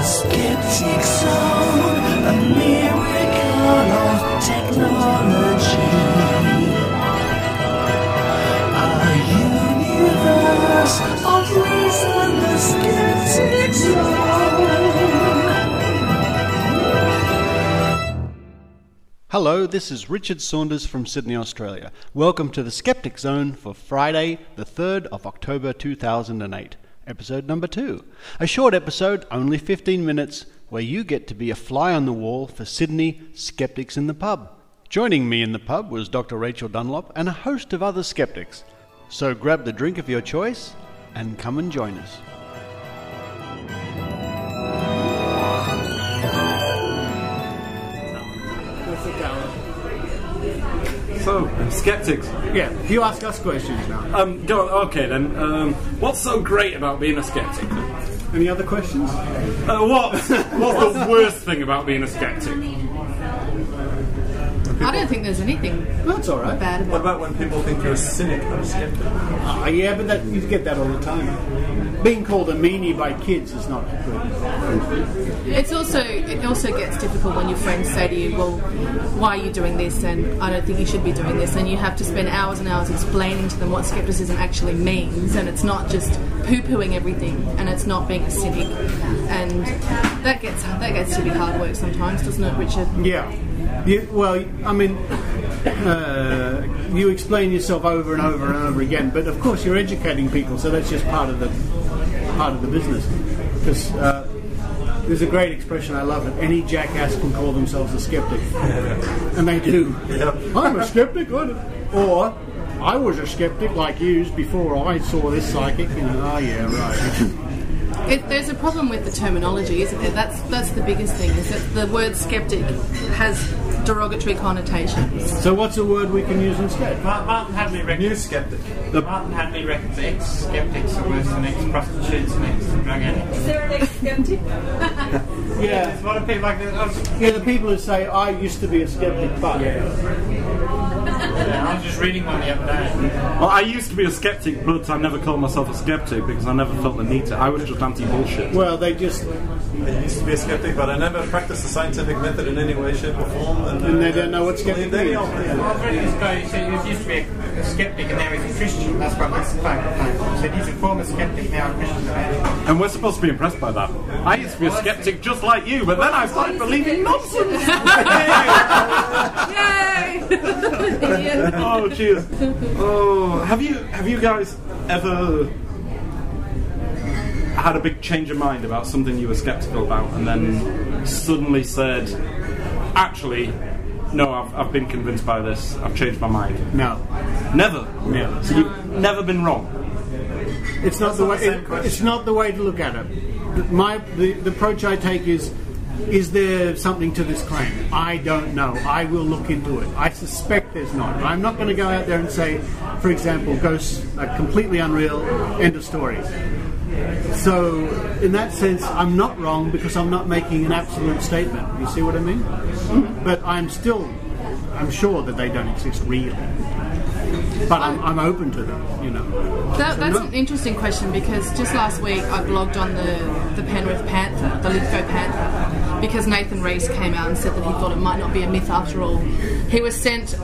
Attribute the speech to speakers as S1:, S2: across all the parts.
S1: Skeptic Zone, a miracle of technology, a universe of reason, the Skeptic Zone.
S2: Hello, this is Richard Saunders from Sydney, Australia. Welcome to the Skeptic Zone for Friday, the 3rd of October 2008. Episode number 2. A short episode, only 15 minutes, where you get to be a fly on the wall for Sydney skeptics in the pub. Joining me in the pub was Dr. Rachael Dunlop and a host of other skeptics. So grab the drink of your choice and come and join us.
S3: So, skeptics.
S4: Yeah, you ask us questions now.
S3: Okay then. What's so great about being a skeptic?
S4: Any other questions?
S3: What's the worst thing about being a skeptic?
S5: I don't think there's anything
S4: That's all right.
S5: bad
S6: What
S5: about
S6: about when people think you're a cynic or a skeptic?
S4: Yeah, but you get that all the time. Being called a meanie by kids is not good.
S5: it. It also gets difficult when your friends say to you, well, why are you doing this, and I don't think you should be doing this, and you have to spend hours and hours explaining to them what skepticism actually means, and it's not just poo-pooing everything, and it's not being a cynic, and that gets to be hard work sometimes, doesn't it, Richard?
S4: Yeah. You explain yourself over and over and over again, but of course you're educating people, so that's just part of the business. Because there's a great expression, I love it. Any jackass can call themselves a skeptic, and they do.
S6: Yep.
S4: I'm a skeptic, or I was a skeptic like you before I saw this psychic. Oh yeah, right.
S5: There's a problem with the terminology, isn't there? That's the biggest thing, is that the word skeptic has derogatory connotations.
S4: So what's a word we can use instead?
S7: Martin Hadley reckons
S6: New skeptic.
S7: ex-skeptics are worse than ex-prostitutes and ex-drug addicts.
S8: Is there an ex-skeptic?
S4: Yeah.
S7: There's a lot of people like that.
S4: Yeah, the people who say, I used to be a skeptic, but...
S7: Yeah, I was just reading one the other day.
S3: Well, I used to be a skeptic, but I never called myself a skeptic because I never felt the need to. I was just anti-bullshit.
S4: Well, they just...
S6: I used to be a skeptic, but I never practiced the scientific method in any way, shape or form.
S4: And they don't know what skeptic means.
S7: Well, I've read this guy who said he used to be a skeptic and now he's a Christian. That's what makes the claim. He said he's a former skeptic, now a Christian.
S3: And we're supposed to be impressed by that. I used to be a skeptic just like you, but then I started believing nonsense.
S5: Yay!
S3: Oh, cheers. Oh, have you guys ever had a big change of mind about something you were skeptical about and then suddenly said, actually, no, I've been convinced by this, I've changed my mind?
S4: No.
S3: Never?
S4: No.
S3: So you've never been wrong?
S4: It's not the way. It's not the way to look at it. The approach I take is there something to this claim? I don't know. I will look into it. I suspect there's not. I'm not going to go out there and say, for example, ghosts are completely unreal. End of story. So, in that sense, I'm not wrong because I'm not making an absolute statement. You see what I mean? Mm-hmm. But I'm sure that they don't exist really. But I'm open to them, you know.
S5: That's an interesting question, because just last week I blogged on the Penrith Panther, the Lithgow Panther, because Nathan Rees came out and said that he thought it might not be a myth after all. He was sent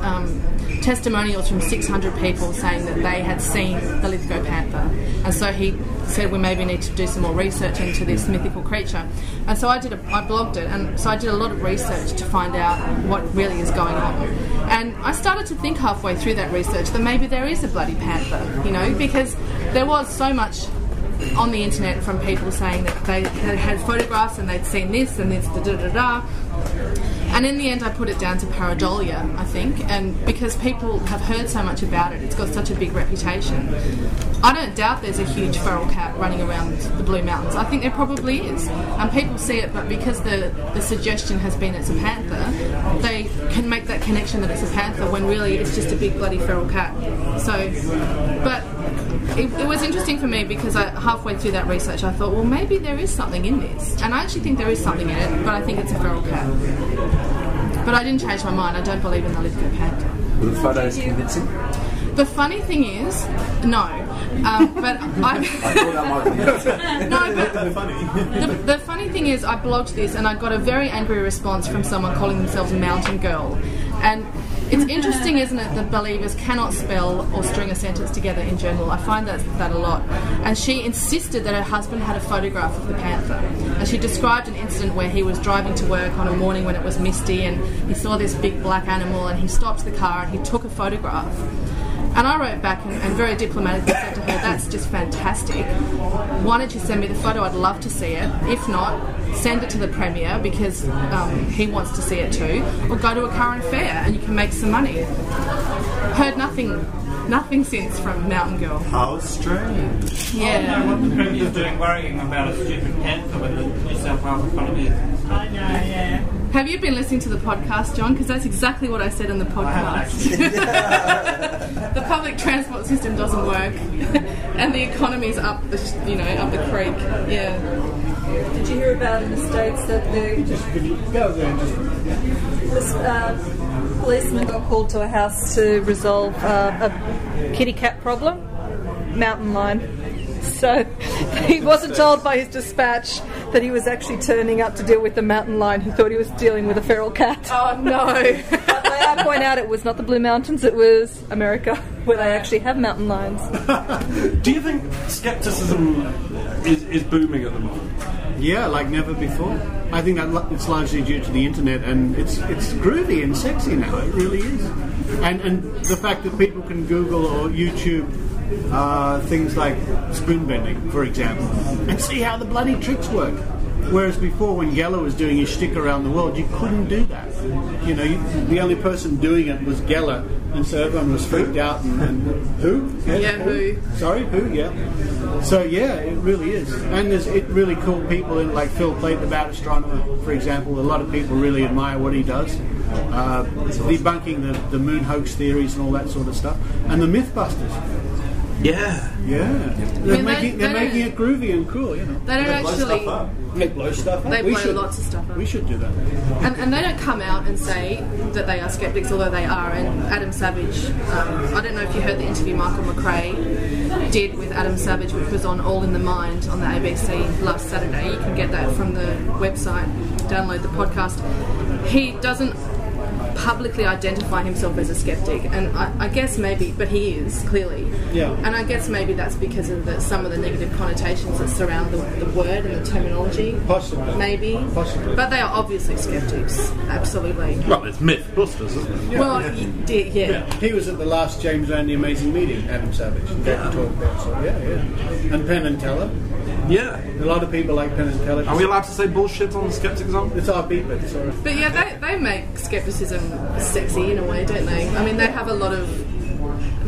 S5: testimonials from 600 people saying that they had seen the Lithgow Panther, and so he said we maybe need to do some more research into this mythical creature. And so I blogged it, and so I did a lot of research to find out what really is going on. And I started to think halfway through that research that maybe there is a bloody panther, you know, because there was so much on the internet from people saying that they had photographs and they'd seen this and this, da-da-da-da. And in the end I put it down to pareidolia, I think, and because people have heard so much about it, it's got such a big reputation. I don't doubt there's a huge feral cat running around the Blue Mountains. I think there probably is. And people see it, but because the suggestion has been it's a panther, they can make that connection that it's a panther when really it's just a big bloody feral cat. So, but it was interesting for me because halfway through that research I thought, well, maybe there is something in this. And I actually think there is something in it, but I think it's a feral cat. But I didn't change my mind. I don't believe in the Lithgow Panther.
S6: Were the photos convincing?
S5: The funny thing is, no. But I
S6: thought that might be
S5: no, but
S6: funny.
S5: the funny thing is, I blogged this and I got a very angry response from someone calling themselves Mountain Girl. And it's interesting, isn't it, that believers cannot spell or string a sentence together in general. I find that a lot. And she insisted that her husband had a photograph of the panther. And she described an incident where he was driving to work on a morning when it was misty and he saw this big black animal and he stopped the car and he took a photograph. And I wrote back and very diplomatically said to her, that's just fantastic. Why don't you send me the photo? I'd love to see it. If not, send it to the Premier because he wants to see it too. Or go to a current fair and you can make some money. Heard nothing since from Mountain Girl.
S6: How strange.
S7: I don't know what the Premier's doing worrying about a stupid panther when the New South Wales economy is. I know, yeah.
S5: Have you been listening to the podcast, John? Because that's exactly what I said in the podcast. The public transport system doesn't work, and the economy's up the creek. Yeah.
S8: Did you hear about in the States that the policeman got called to a house to resolve a kitty cat problem? Mountain lion. So he wasn't told by his dispatch that he was actually turning up to deal with the mountain lion. He thought he was dealing with a feral cat.
S5: Oh no.
S8: But may I point out, it was not the Blue Mountains, it was America, where they actually have mountain lions.
S3: Do you think skepticism is booming at the moment?
S4: Yeah, like never before. I think that it's largely due to the internet, and it's groovy and sexy now. It really is. And the fact that people can Google or YouTube things like spoon bending, for example, and see how the bloody tricks work. Whereas before, when Geller was doing his shtick around the world, you couldn't do that. You know, the only person doing it was Geller, and so everyone was freaked out. And who? Yes,
S5: Yeah, who?
S4: Sorry, who? Yeah. So yeah, it really is. And there's really cool people in, like Phil Plait, the Bad Astronomer, for example. A lot of people really admire what he does, debunking the moon hoax theories and all that sort of stuff. And the Mythbusters.
S6: Yeah.
S4: They're making it groovy and cool, you know.
S5: They don't actually.
S4: They blow stuff up.
S5: They blow lots of stuff up.
S4: We should do that.
S5: And they don't come out and say that they are skeptics, although they are. And Adam Savage, I don't know if you heard the interview Michael McRae did with Adam Savage, which was on All in the Mind on the ABC last Saturday. You can get that from the website, download the podcast. He doesn't publicly identify himself as a skeptic, and I guess maybe, but he is, clearly.
S4: Yeah.
S5: And I guess maybe that's because of some of the negative connotations that surround the word and the terminology.
S4: Possibly.
S5: Maybe.
S4: Possibly.
S5: But they are obviously skeptics, absolutely.
S3: Well, it's Mythbusters, isn't it?
S5: Well, yeah.
S4: He was at the last James Rand the Amazing Meeting, Adam Savage.
S6: Yeah.
S4: Talk about, so yeah. And Penn and Teller.
S3: Yeah.
S4: A lot of people like Penn and Teller.
S3: Are we allowed to say bullshit on the Skeptic Zone?
S4: It's our beat, but sorry.
S5: But yeah, they make skepticism sexy in a way, don't they? I mean, they have a lot of...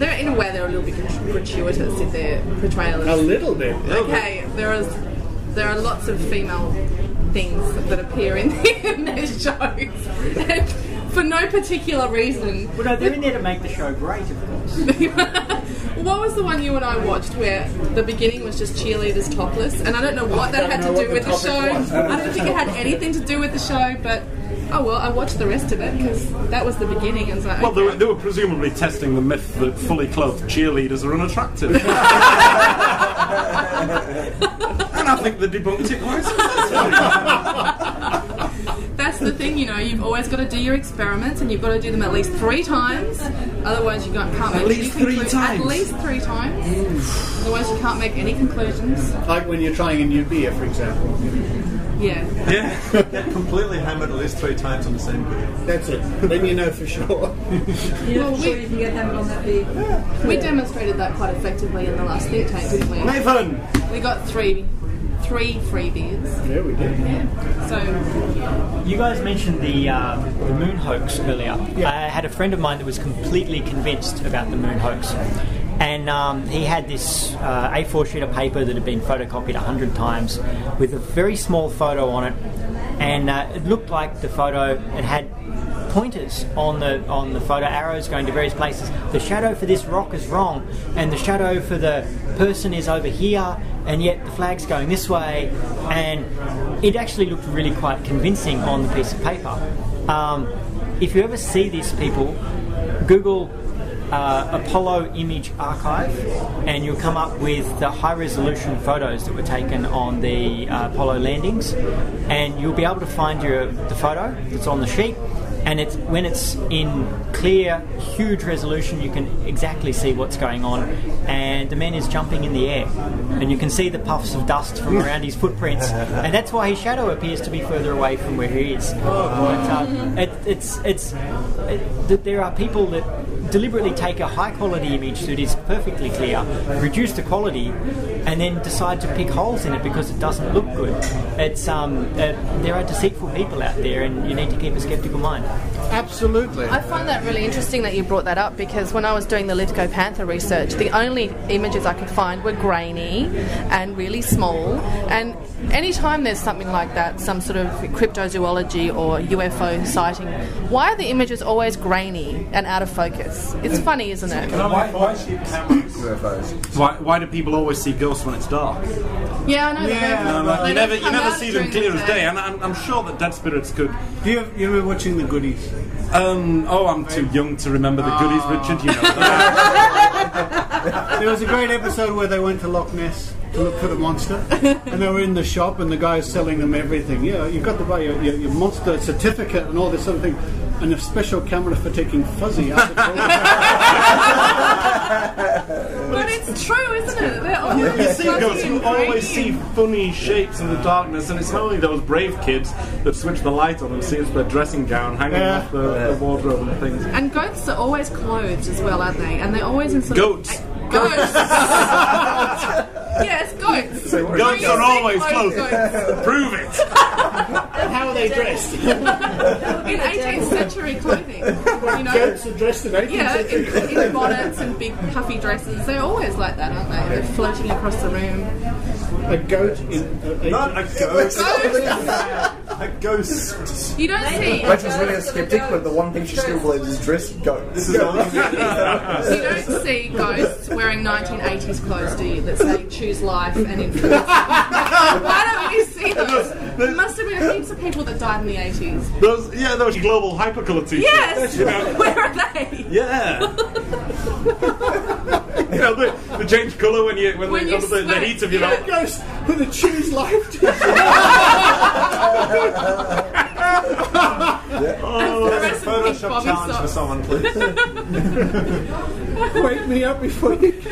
S5: in a way, they're a little bit gratuitous in their portrayal.
S4: A little bit.
S5: Okay, there are lots of female things that appear in their shows. And for no particular reason.
S9: Well, no, they're in there to make the show great, of course.
S5: What was the one you and I watched where the beginning was just cheerleaders topless? And I don't know what that had to do with the show. I don't think it had anything to do with the show, but oh well, I watched the rest of it because that was the beginning. And so,
S3: Well, they were presumably testing the myth that fully clothed cheerleaders are unattractive. And I think they debunked it quite successfully.
S5: That's the thing, you know, you've always got to do your experiments and you've got to do them at least 3 times. Otherwise you can't make any conclusions. At least 3 times. Otherwise you can't make any conclusions.
S4: Like when you're trying a new beer, for example.
S5: Yeah.
S6: Get completely hammered at least 3 times on the same beer.
S4: That's it. Then you know for sure.
S8: You're not sure you can get hammered on that beer.
S5: We demonstrated that quite effectively in the last think tank, didn't we?
S4: Nathan!
S5: We got 3 free beers.
S4: Yeah, we did.
S5: Yeah. So
S9: You guys mentioned the moon hoax earlier. I had a friend of mine that was completely convinced about the moon hoax. And he had this A4 sheet of paper that had been photocopied 100 times with a very small photo on it. And it looked like the photo, it had pointers on the photo, arrows going to various places. The shadow for this rock is wrong, and the shadow for the person is over here, and yet the flag's going this way. And it actually looked really quite convincing on the piece of paper. If you ever see this, people, Google Apollo image archive, and you'll come up with the high-resolution photos that were taken on the Apollo landings, and you'll be able to find the photo that's on the sheet. And when it's in clear, huge resolution, you can exactly see what's going on. And the man is jumping in the air, and you can see the puffs of dust from around his footprints. And that's why his shadow appears to be further away from where he is. But there are people that deliberately take a high-quality image that is perfectly clear, reduce the quality, and then decide to pick holes in it because it doesn't look good. There are deceitful people out there, and you need to keep a skeptical mind.
S4: Absolutely.
S5: I find that really interesting that you brought that up, because when I was doing the Lithgow Panther research, the only images I could find were grainy and really small. And anytime there's something like that, some sort of cryptozoology or UFO sighting, why are the images always grainy and out of focus? It's funny, isn't it?
S6: Why cheap cameras? UFOs.
S3: Why do people always see ghosts when it's dark?
S5: Yeah, I know.
S3: Yeah, you never see them clear as day, and I'm sure that dead spirits could.
S4: You ever watching The Goodies?
S3: I'm too young to remember The Goodies, Richard. You know that.
S4: There was a great episode where they went to Loch Ness to look for the monster, and they were in the shop, and the guy's selling them everything. Yeah, you've got to buy your monster certificate and all this sort of thing, and a special camera for taking fuzzy out of the
S5: But it's true, isn't it? They're always
S3: You see ghosts, you
S5: grainy.
S3: always see funny shapes in the darkness, and it's not only those brave kids that switch the light on and see it's their dressing gown hanging off the wardrobe and things.
S5: And goats are always clothed as well, aren't they? And they're always in sort
S3: Goats.
S5: of... Goats! Yes, goats.
S3: Goats are always clothed.
S5: Goats.
S3: Prove it.
S4: How are they dressed?
S5: In 18th century clothing, you know.
S4: Goats are dressed in 18th
S5: Yeah,
S4: century.
S5: in bonnets and big puffy dresses. They're always like that, aren't they? They're floating across the room.
S4: A goat in...
S6: Not a ghost. A ghost.
S5: You don't see...
S10: Rachel's really a skeptic, but the one thing she still believes is dressed goats.
S6: This is all
S5: You don't see ghosts wearing 1980s clothes, do you? That say choose life and infinity. Why don't you see those? There must have been heaps of people that died in the 80s.
S3: Those global hypercolour t-shirts.
S5: Yes!
S3: You know.
S5: Where are they?
S3: Yeah. You know, they change colour when
S5: When
S3: they
S5: you
S3: under the
S5: sweat,
S3: heat of your
S5: yeah.
S3: own.
S4: Ghost with a choose life
S6: There's a Photoshop challenge for someone, please.
S4: Wake me up before you go.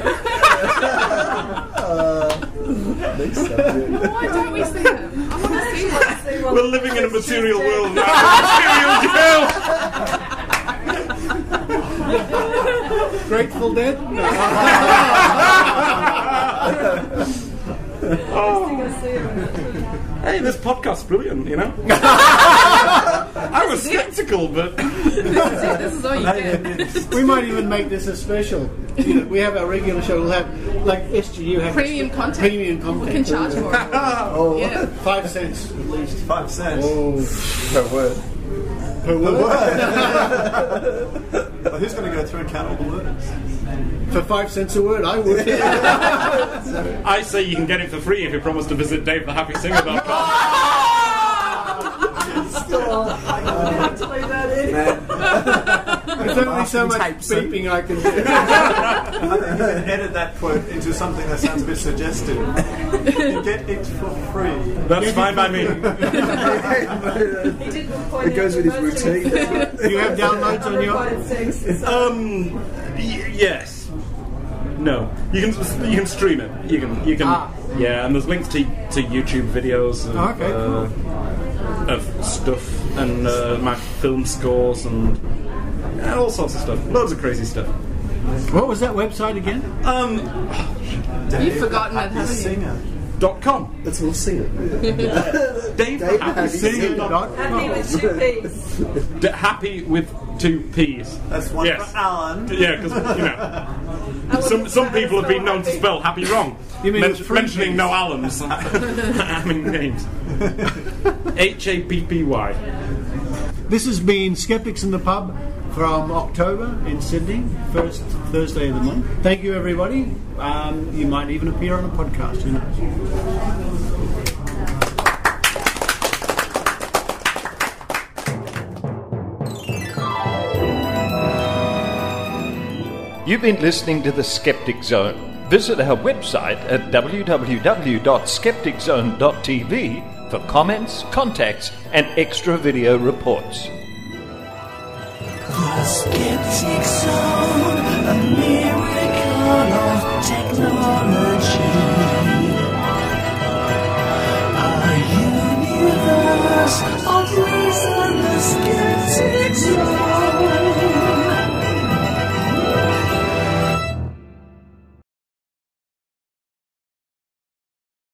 S5: Why don't we see them? I want to see them.
S3: We're living in a material world now. Material jail.
S4: Grateful Dead? No.
S3: Hey, this podcast's brilliant, you know? I was sceptical, but...
S5: This is all you get.
S4: We might even make this a special. You know, we have our regular show. We'll have, like SGU have
S5: Premium content.
S4: Premium content.
S5: We can charge for it.
S10: Oh,
S5: Yeah.
S4: 5 cents at least.
S6: 5 cents.
S4: Oh,
S10: per word.
S4: per word.
S6: But who's going to go through and count all the words?
S4: For 5 cents a word, I would.
S3: I say you can get it for free if you promise to visit DaveTheHappySinger.com.
S4: There's only so much beeping I can do.
S6: I think you can edit that quote into something that sounds a bit suggestive. You get it for free.
S3: That's fine by me.
S10: It goes with his routine.
S4: Do you have downloads on your...
S3: Yes. No. You can stream it. You can. Yeah, and there's links to YouTube videos of,
S4: Okay, cool.
S3: of stuff and my film scores and all sorts of stuff. Loads of crazy stuff.
S4: What was that website again?
S5: You've forgotten it, haven't you?
S6: Singer.
S3: .com.
S10: Let's all sing it.
S3: DaveTheHappySinger.com.
S8: Happy with 2 P's.
S3: Happy with 2 P's.
S6: That's one
S3: Yes.
S6: for Alan.
S3: Yeah, because you know, some people have been known to spell happy wrong.
S4: You mean with 3
S3: mentioning
S4: Ps?
S3: no Allens. I mean names. HAPPY.
S4: This has been Skeptics in the Pub from October in Sydney, first Thursday of the month. Thank you, everybody. You might even appear on a podcast. Who knows?
S11: You've been listening to the Skeptic Zone. Visit our website at www.skepticzone.tv for comments, contacts, and extra video reports.
S1: The Skeptic Zone, a miracle of technology.